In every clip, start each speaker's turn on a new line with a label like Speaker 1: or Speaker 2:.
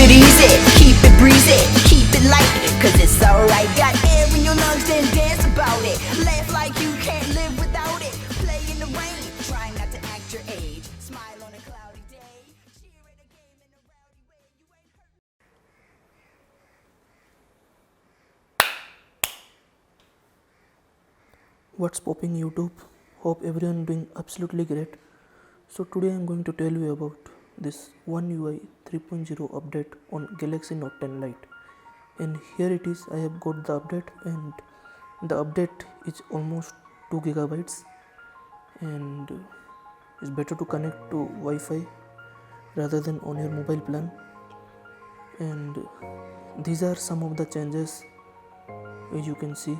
Speaker 1: it easy, keep it breezy, keep it light, cause it's alright. Got air in your lungs, then dance about it. Laugh like you can't live without it. Play in the rain, try not to act your age. Smile on a cloudy day. Cheer at a game in a rowdy way. You ain't hurt.
Speaker 2: What's popping YouTube? Hope everyone doing absolutely great. So today I'm going to tell you about this One UI 3.0 update on Galaxy Note 10 Lite. And here it is. I have got the update, and the update is almost 2 gigabytes, and it's better to connect to Wi-Fi rather than on your mobile plan. And these are some of the changes, as you can see.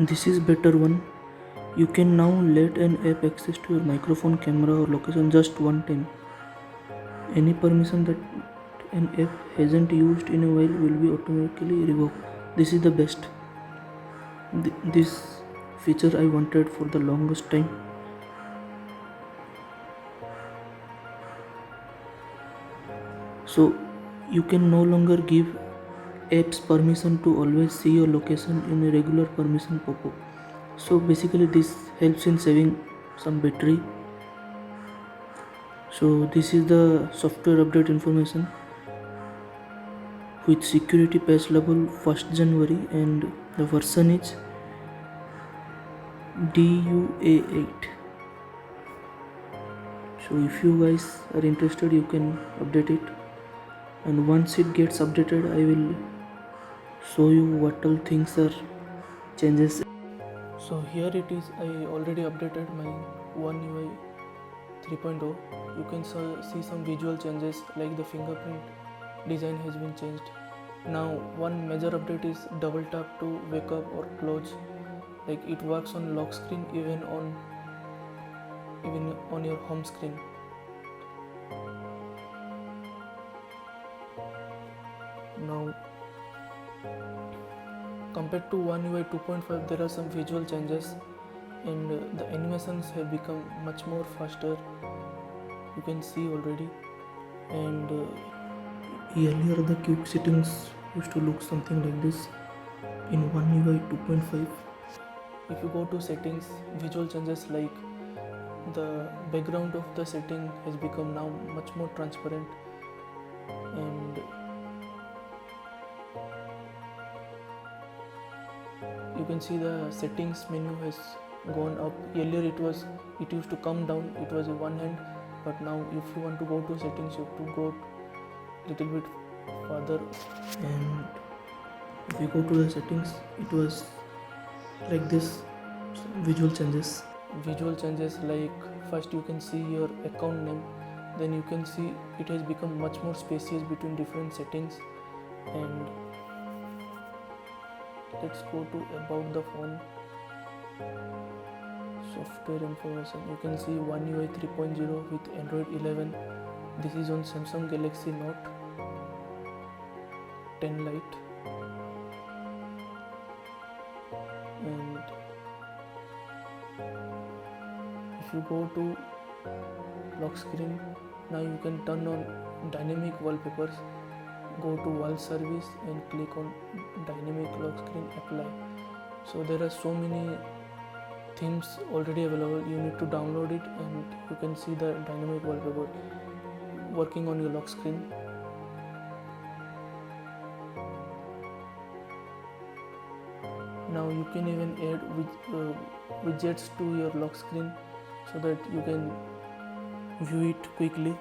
Speaker 2: This is better one. You can now let an app access to your microphone, camera or location just one time. Any permission that an app hasn't used in a while will be automatically revoked. This is the best. This feature I wanted for the longest time. So you can no longer give apps permission to always see your location in a regular permission pop-up. So basically this helps in saving some battery. So this is the software update information with security patch level 1st January, and the version is DUA8. So if you guys are interested, you can update it, and once it gets updated I will show you what all things are changes. So here it is. I already updated my One UI 3.0. You can see some visual changes, like the fingerprint design has been changed. Now one major update is double tap to wake up or close. Like it works on lock screen, even on your home screen. Now compared to One UI 2.5, there are some visual changes, and the animations have become much more faster. You can see already. And earlier the quick settings used to look something like this in One UI 2.5. If you go to settings, visual changes, like the background of the setting has become now much more transparent, and you can see the settings menu has gone up. Earlier it used to come down, it was in one hand, but now if you want to go to settings, you have to go little bit further. And if you go to the settings, it was like this. Visual changes like, first you can see your account name, then you can see it has become much more spacious between different settings. And let's go to about the phone, software information. You can see One UI 3.0 with Android 11. This is on Samsung Galaxy Note 10 Lite. And if you go to lock screen, now you can turn on dynamic wallpapers. Go to wall service and click on dynamic lock screen, apply. So there are so many themes already available. You need to download it, and you can see the dynamic wallpaper working on your lock screen. Now you can even add widgets to your lock screen so that you can view it quickly.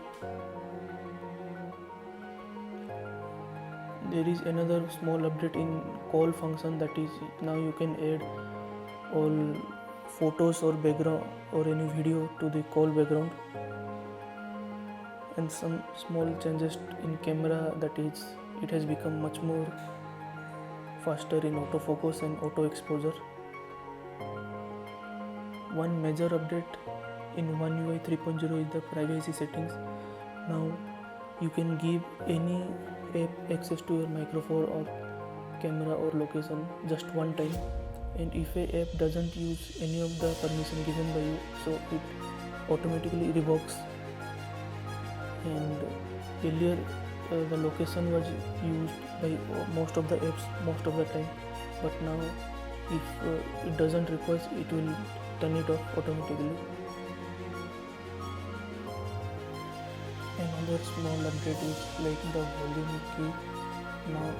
Speaker 2: There is another small update in call function, that is, now you can add all photos or background or any video to the call background. And some small changes in camera, that is, it has become much more faster in autofocus and auto exposure. one major update in One UI 3.0 is the privacy settings. Now you can give any app access to your microphone or camera or location just one time, and if a app doesn't use any of the permission given by you, so it automatically revokes. And earlier the location was used by most of the apps most of the time, but now if it doesn't request, it will turn it off automatically. Another small update is like the volume key. Now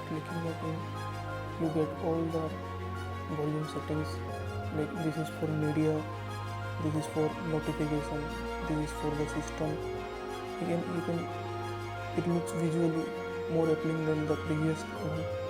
Speaker 2: clicking the pin, you get all the volume settings. Like this is for media, this is for notification, this is for the system. You can it looks visually more appealing than the previous one.